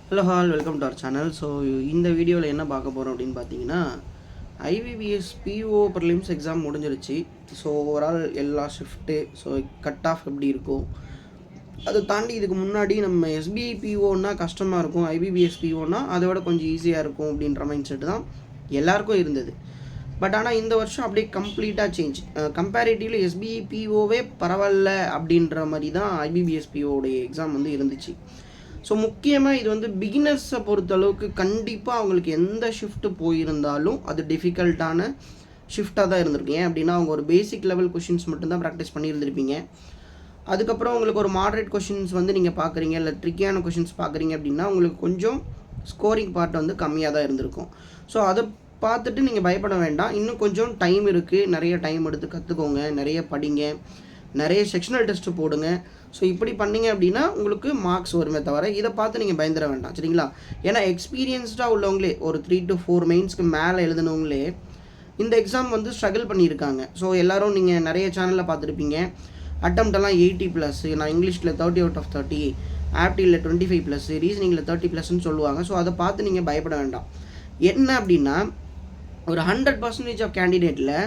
Hello all welcome to our channel. So இந்த வீடியோவில் என்ன பார்க்க போகிறோம் அப்படின்னு பார்த்தீங்கன்னா, ஐபிபிஎஸ் பிஓ ப்ரிலிம்ஸ் எக்ஸாம் முடிஞ்சிருச்சு. ஸோ ஓவரால் எல்லா ஷிஃப்ட்டு, ஸோ கட் ஆஃப் எப்படி இருக்கும், அதை தாண்டி இதுக்கு முன்னாடி நம்ம எஸ்பிஐ பிஓன்னா கஷ்டமாக இருக்கும், ஐபிபிஎஸ் பிஓன்னா அதை விட கொஞ்சம் ஈஸியாக இருக்கும் அப்படின்ற மைண்ட் செட்டு தான் எல்லாருக்கும் இருந்தது. பட் ஆனால் இந்த வருஷம் அப்படியே கம்ப்ளீட்டாக சேஞ்ச். கம்பேரிட்டிவ்லி எஸ்பிஐ பிஓவே பரவாயில்ல அப்படின்ற மாதிரி தான் ஐபிபிஎஸ் பிஓடைய எக்ஸாம் வந்து இருந்துச்சு. ஸோ முக்கியமாக இது வந்து பிகினர்ஸை பொறுத்தளவுக்கு கண்டிப்பாக அவங்களுக்கு எந்த ஷிஃப்ட்டு போயிருந்தாலும் அது டிஃபிகல்ட்டான ஷிஃப்டாக தான் இருந்திருக்கு. ஏன் அப்படின்னா அவங்க ஒரு பேசிக் லெவல் கொஷின்ஸ் மட்டும்தான் ப்ராக்டிஸ் பண்ணியிருந்திருப்பீங்க. அதுக்கப்புறம் உங்களுக்கு ஒரு மாடரேட் கொஷின்ஸ் வந்து நீங்கள் பார்க்குறீங்க, இல்லை ட்ரிக்கியான கொஷின்ஸ் பார்க்குறீங்க அப்படின்னா உங்களுக்கு கொஞ்சம் ஸ்கோரிங் பார்ட் வந்து கம்மியாக தான் இருந்திருக்கும். ஸோ அதை பார்த்துட்டு நீங்கள் பயப்பட வேண்டாம். இன்னும் கொஞ்சம் டைம் இருக்குது, நிறைய டைம் எடுத்து கற்றுக்கோங்க, நிறைய படிங்க, நிறைய செக்ஷனல் டெஸ்ட்டு போடுங்க. ஸோ இப்படி பண்ணிங்க அப்படின்னா உங்களுக்கு மார்க்ஸ் வருமே தவிர இதை பார்த்து நீங்கள் பயந்துட வேண்டாம், சரிங்களா? ஏன்னா எக்ஸ்பீரியன்ஸ்டாக உள்ளவங்களே ஒரு 3 to 4 மெயின்ஸ்க்கு மேலே எழுதினவங்களே இந்த எக்ஸாம் வந்து ஸ்ட்ரகிள் பண்ணியிருக்காங்க. ஸோ எல்லோரும் நீங்கள் நிறைய சேனலில் பார்த்துருப்பீங்க, அட்டம்ப்டெல்லாம் 80+, நான் இங்கிலீஷில் 30 out of 30, ஆப்டியில் 25+, ரீசனிங்கில் 30+ன்னு சொல்லுவாங்க. ஸோ அதை பார்த்து நீங்கள் பயப்பட வேண்டாம். என்ன அப்படின்னா ஒரு 100% ஆஃப் கேண்டிடேட்டில்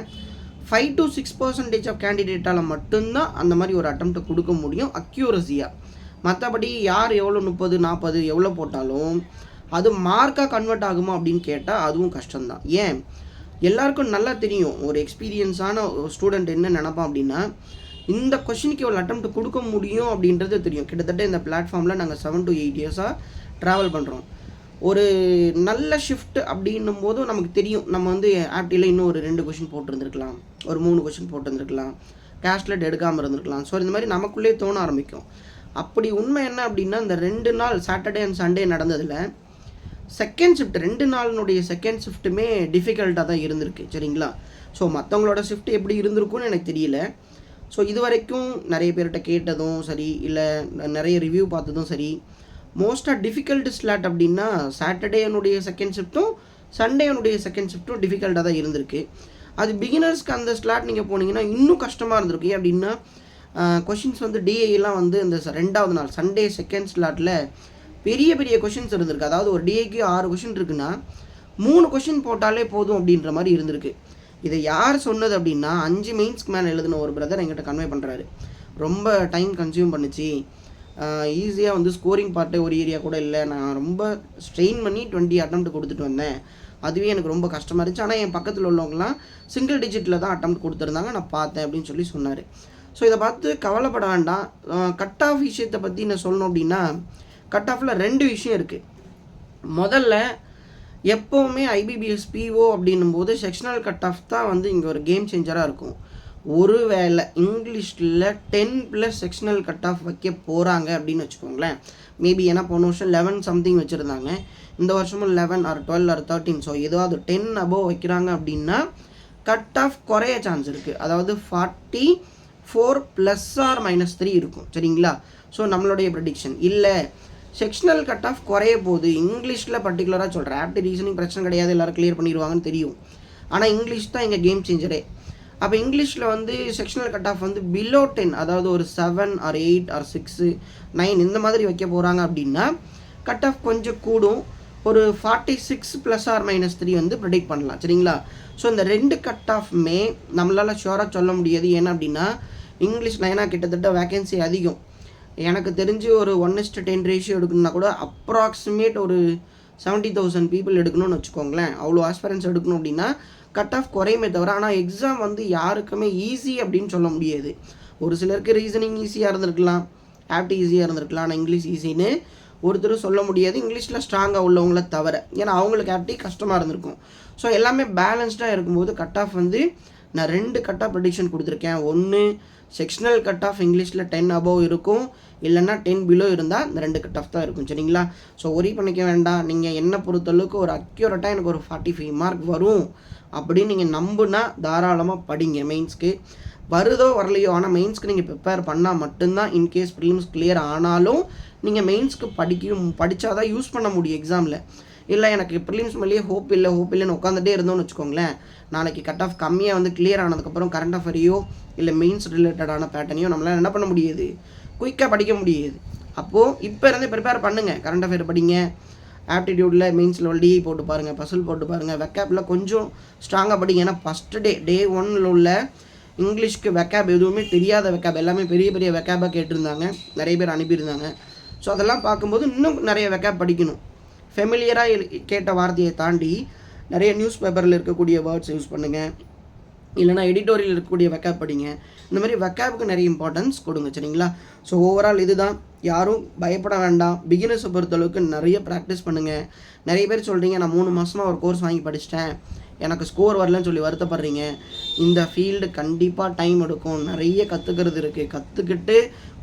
5 to 6% ஆஃப் கேண்டிடேட்டால் மட்டும்தான் அந்த மாதிரி ஒரு அட்டம்ப்ட்டை கொடுக்க முடியும் அக்யூரஸியாக. மற்றபடி யார் எவ்வளோ 30, 40 எவ்வளோ போட்டாலும் அது மார்க்காக கன்வெர்ட் ஆகுமா அப்படின்னு கேட்டால் அதுவும் கஷ்டம்தான். ஏன், எல்லாருக்கும் நல்லா தெரியும் ஒரு எக்ஸ்பீரியன்ஸான ஸ்டூடெண்ட் என்ன நினைப்பான் அப்படின்னா இந்த கொஷினுக்கு எவ்வளோ அட்டம்ப்ட் கொடுக்க முடியும் அப்படின்றது தெரியும். கிட்டத்தட்ட இந்த பிளாட்ஃபார்மில் நாங்கள் 7 to 8 இயர்ஸாக ட்ராவல் பண்ணுறோம். ஒரு நல்ல ஷிஃப்ட் அப்படின்னும் போதும் நமக்கு தெரியும் நம்ம வந்து ஆப்டியில் இன்னும் ஒரு 2 கொஷின் போட்டிருந்துருக்கலாம், ஒரு 3 கொஷின் போட்டிருந்துருக்கலாம், கேஷ்லெட் எடுக்காமல் இருந்திருக்கலாம். ஸோ இந்த மாதிரி நமக்குள்ளே தோண ஆரம்பிக்கும். அப்படி உண்மை என்ன அப்படின்னா இந்த 2 நாள் சாட்டர்டே அண்ட் சண்டே நடந்ததில் செகண்ட் ஷிஃப்ட் 2 நாளினுடைய செகண்ட் ஷிஃப்ட்டுமே டிஃபிகல்ட்டாக தான் இருந்திருக்கு, சரிங்களா? ஸோ மற்றவங்களோட ஷிஃப்ட் எப்படி இருந்திருக்கும்னு எனக்கு தெரியல. ஸோ இது வரைக்கும் நிறைய பேர்கிட்ட கேட்டதும் சரி, இல்லை நிறைய ரிவ்யூ பார்த்ததும் சரி, மோஸ்ட்டாக டிஃபிகல்ட் ஸ்லாட் அப்படின்னா சாட்டர்டேனுடைய செகண்ட் ஷிஃப்ட்டும் சண்டேனுடைய செகண்ட் ஷிஃப்ட்டும் டிஃபிகல்ட்டாக தான் இருந்திருக்கு. அது பிகினர்ஸ்க்கு அந்த ஸ்லாட் நீங்கள் போனீங்கன்னா இன்னும் கஷ்டமாக இருந்திருக்கு. அப்படின்னா கொஷின்ஸ் வந்து டிஏலாம் வந்து இந்த 2வது நாள் சண்டே செகண்ட் ஸ்லாட்டில் பெரிய பெரிய கொஷின்ஸ் இருந்திருக்கு. அதாவது ஒரு டிஏக்கு 6 கொஷின் இருக்குன்னா 3 கொஷின் போட்டாலே போதும் அப்படின்ற மாதிரி இருந்திருக்கு. இதை யார் சொன்னது அப்படின்னா 5 மெயின்ஸ்க்கு மேலே எழுதின ஒரு பிரதர் எங்கிட்ட கன்வே பண்ணுறாரு. ரொம்ப டைம் கன்சியூம் பண்ணிச்சு, ஈஸியாக வந்து ஸ்கோரிங் பார்ட்டே ஒரு ஏரியா கூட இல்லை, நான் ரொம்ப ஸ்ட்ரெயின் பண்ணி 20 அட்டம்ப்ட் கொடுத்துட்டு வந்தேன், அதுவே எனக்கு ரொம்ப கஷ்டமாக இருந்துச்சு. ஆனால் என் பக்கத்தில் உள்ளவங்களாம் சிங்கிள் டிஜிட்டில் தான் அட்டம்ப்ட் கொடுத்துருந்தாங்க, நான் பார்த்தேன் அப்படின்னு சொல்லி சொன்னார். ஸோ இதை பார்த்து கவலைப்பட வேண்டாம். கட் ஆஃப் விஷயத்தை பற்றி நான் சொல்லணும் அப்படின்னா கட் ஆஃபில் 2 விஷயம் இருக்குது. முதல்ல எப்போவுமே ஐபிபிஎஸ் பிஓ அப்படின்னும் போது செக்ஷனல் கட் ஆஃப் தான் வந்து இங்கே ஒரு கேம் சேஞ்சராக இருக்கும். ஒருவேளை இங்கிலீஷில் 10+ செக்ஷனல் கட் ஆஃப் வைக்க போகிறாங்க அப்படின்னு வச்சுக்கோங்களேன், மேபி ஏன்னா போன வருஷம் 11 சம்திங் வச்சுருந்தாங்க, இந்த வருஷமும் 11 or 12 or 13, ஸோ ஏதாவது 10 above வைக்கிறாங்க அப்படின்னா கட் ஆஃப் குறைய சான்ஸ் இருக்குது. அதாவது 44 ± 3 இருக்கும், சரிங்களா? ஸோ நம்மளுடைய ப்ரெடிக்ஷன் இல்லை செக்ஷனல் கட் ஆஃப் குறைய போகுது. இங்கிலீஷில் பர்டிகுலராக சொல்கிறேன், ஆப்டி ரீசனிங் பிரச்சனை கிடையாது, எல்லோரும் கிளியர் பண்ணிடுவாங்கன்னு தெரியும். ஆனால் இங்கிலீஷ் தான் எங்கள் கேம் சேஞ்சரே. அப்போ இங்கிலீஷில் வந்து செக்ஷனல் கட் ஆஃப் வந்து பிலோ 10, அதாவது ஒரு 7 or 8 or 6, 9 இந்த மாதிரி வைக்க போகிறாங்க அப்படின்னா கட் ஆஃப் கொஞ்சம் கூடும். ஒரு 46 ± 3 வந்து ப்ரெடிக்ட் பண்ணலாம், சரிங்களா? ஸோ இந்த 2 கட் ஆஃப்மே நம்மளால் ஷுவராக சொல்ல முடியாது. ஏன்னா அப்படின்னா இங்கிலீஷ் லைனாக கிட்டத்தட்ட வேக்கன்சி அதிகம். எனக்கு தெரிஞ்சு ஒரு 1:10 ரேஷியோ எடுக்கணுன்னா கூட அப்ராக்சிமேட் ஒரு 70,000 பீப்புள் எடுக்கணும்னு வச்சுக்கோங்களேன். அவ்வளோ ஆஸ்பரன்ஸ் எடுக்கணும் அப்படின்னா கட் ஆஃப் குறையுமே தவிர, ஆனால் எக்ஸாம் வந்து யாருக்குமே ஈஸி அப்படின்னு சொல்ல முடியாது. ஒரு சிலருக்கு ரீசனிங் ஈஸியாக இருந்திருக்கலாம், ஆப்டி ஈஸியாக இருந்திருக்கலாம், ஆனால் இங்கிலீஷ் ஈஸின்னு ஒருத்தரும் சொல்ல முடியாது, இங்கிலீஷில் ஸ்ட்ராங்காக உள்ளவங்கள தவிர. ஏன்னா அவங்களுக்கு ஆப்டி கஷ்டமாக இருந்திருக்கும். ஸோ எல்லாமே பேலன்ஸ்டாக இருக்கும்போது கட் ஆஃப் வந்து நான் 2 கட் ஆஃப் ப்ரெடிக்ஷன் கொடுத்துருக்கேன். ஒன்று செக்ஷனல் கட் ஆஃப் இங்கிலீஷில் 10 above இருக்கும், இல்லைன்னா 10 below இருந்தால் இந்த 2 கட் ஆஃப் தான் இருக்கும், சரிங்களா? ஸோ ஒரி பண்ணிக்க வேண்டாம். நீங்கள் என்ன பொறுத்தளவுக்கு ஒரு அக்யூரேட்டாக எனக்கு ஒரு 45 மார்க் வரும் அப்படின்னு நீங்கள் நம்புனா தாராளமாக படிங்க. மெயின்ஸ்க்கு வருதோ வரலையோ, ஆனால் மெயின்ஸ்க்கு நீங்கள் ப்ரிப்பேர் பண்ணால் மட்டும்தான். இன்கேஸ் ப்ரிலிம்ஸ் கிளியர் ஆனாலும் நீங்கள் மெயின்ஸ்க்கு படித்தாதான் யூஸ் பண்ண முடியும் எக்ஸாமில். இல்லை எனக்கு ப்ரிலிம்ஸ் மேலேயே ஹோப் இல்லைன்னு உட்காந்துட்டே இருந்தோம்னு வச்சுக்கோங்களேன், நாளைக்கு கட் ஆஃப் கம்மியாக வந்து கிளியர் ஆனதுக்கப்புறம் கரண்ட் அஃபேரையோ இல்லை மெயின்ஸ் ரிலேட்டடான பேட்டர்னையோ நம்மளால் என்ன பண்ண முடியாது, குயிக்காக படிக்க முடியாது. அப்போது இப்போ இருந்து ப்ரிப்பேர் பண்ணுங்கள். கரண்ட் அஃபேர் படிங்க, ஆப்டிடியூடில் மெயின்ஸில் டிஇ போட்டு பாருங்கள், பசில் போட்டு பாருங்கள், வெக்காப்பில் கொஞ்சம் ஸ்ட்ராங்காக படிங்க. ஏன்னா ஃபஸ்ட்டு டே 1 உள்ள இங்கிலீஷ்க்கு வெக்காப் எதுவுமே தெரியாத வெக்காப் எல்லாமே பெரிய பெரிய வெக்காப்பாக கேட்டிருந்தாங்க, நிறைய பேர் அனுப்பியிருந்தாங்க. ஸோ அதெல்லாம் பார்க்கும்போது இன்னும் நிறைய வெக்காப் படிக்கணும். ஃபெமிலியராக கேட்ட வார்த்தையை தாண்டி நிறைய நியூஸ் பேப்பரில் இருக்கக்கூடிய வேர்ட்ஸ் யூஸ் பண்ணுங்கள், இல்லைனா எடிட்டோரியல் இருக்கக்கூடிய வெக்காப் படிங்க. இந்த மாதிரி வெக்காப்புக்கு நிறைய இம்பார்ட்டன்ஸ் கொடுங்க. சரிங்களா? ஸோ ஓவரால் இதுதான். யாரும் பயப்பட வேண்டாம். பிகினர்ஸை பொறுத்தளவுக்கு நிறைய ப்ராக்டிஸ் பண்ணுங்கள். நிறைய பேர் சொல்கிறீங்க நான் 3 மாதமாக ஒரு கோர்ஸ் வாங்கி படிச்சிட்டேன், எனக்கு ஸ்கோர் வரலன்னு சொல்லி வருத்தப்படுறீங்க. இந்த ஃபீல்டு கண்டிப்பாக டைம் எடுக்கும், நிறைய கற்றுக்கிறது இருக்குது. கற்றுக்கிட்டு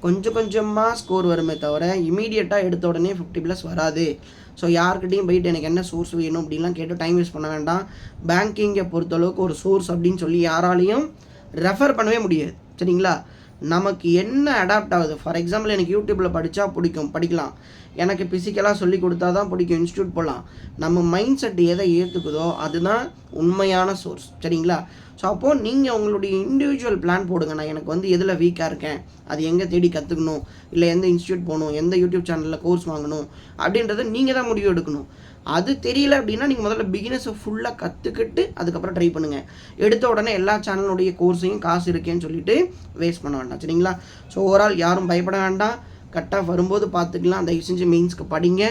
கொஞ்சம் கொஞ்சமாக ஸ்கோர் வருமே தவிர இமீடியட்டாக எடுத்த உடனே 50+ வராது. ஸோ யார்கிட்டையும் போயிட்டு எனக்கு என்ன சோர்ஸ் வேணும் அப்படின்லாம் கேட்டு டைம் வேஸ்ட் பண்ண வேண்டாம். பேங்கிங்கை பொறுத்தளவுக்கு ஒரு சோர்ஸ் அப்படின்னு சொல்லி யாராலையும் ரெஃபர் பண்ணவே முடியாது. சரிங்களா? நமக்கு என்ன அடாப்ட் ஆகுது. ஃபார் எக்ஸாம்பிள் எனக்கு யூடியூப்பில் படித்தா படிக்கலாம், எனக்கு ஃபிசிக்கலாக சொல்லி கொடுத்தா தான் பிடிக்கும், இன்ஸ்டியூட் போகலாம். நம்ம மைண்ட் செட் எதை ஏற்றுக்குதோ அதுதான் உண்மையான சோர்ஸ். சரிங்களா? ஸோ அப்போது நீங்கள் உங்களுடைய இண்டிவிஜுவல் பிளான் போடுங்க. நான் எனக்கு எதில் வீக்காக இருக்கேன், அது எங்கே தேடி கற்றுக்கணும், இல்லை எந்த இன்ஸ்டியூட் போகணும், எந்த யூடியூப் சேனலில் கோர்ஸ் வாங்கணும் அப்படின்றத நீங்கள் தான் முடிவு எடுக்கணும். அது தெரியல அப்படின்னா நீங்கள் முதல்ல பிகினர்ஸை ஃபுல்லாக கற்றுக்கிட்டு அதுக்கப்புறம் ட்ரை பண்ணுங்கள். எடுத்த உடனே எல்லா சேனலுடைய கோர்ஸையும் காசு இருக்கேன்னு சொல்லிட்டு வேஸ்ட் பண்ண வேண்டாம். சரிங்களா? ஸோ ஓவரால் யாரும் பயப்பட வேண்டாம். கட் ஆஃப் வரும்போது பார்த்துக்கலாம். தயவு செஞ்சு மெயின்ஸ்க்கு படிங்க.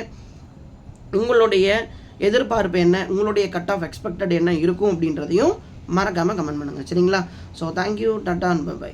உங்களுடைய எதிர்பார்ப்பு என்ன, உங்களுடைய கட் ஆஃப் எக்ஸ்பெக்டட் என்ன இருக்கும் அப்படின்றதையும் மறக்காமல் கமெண்ட் பண்ணுங்கள். சரிங்களா? So thank you, tata and by.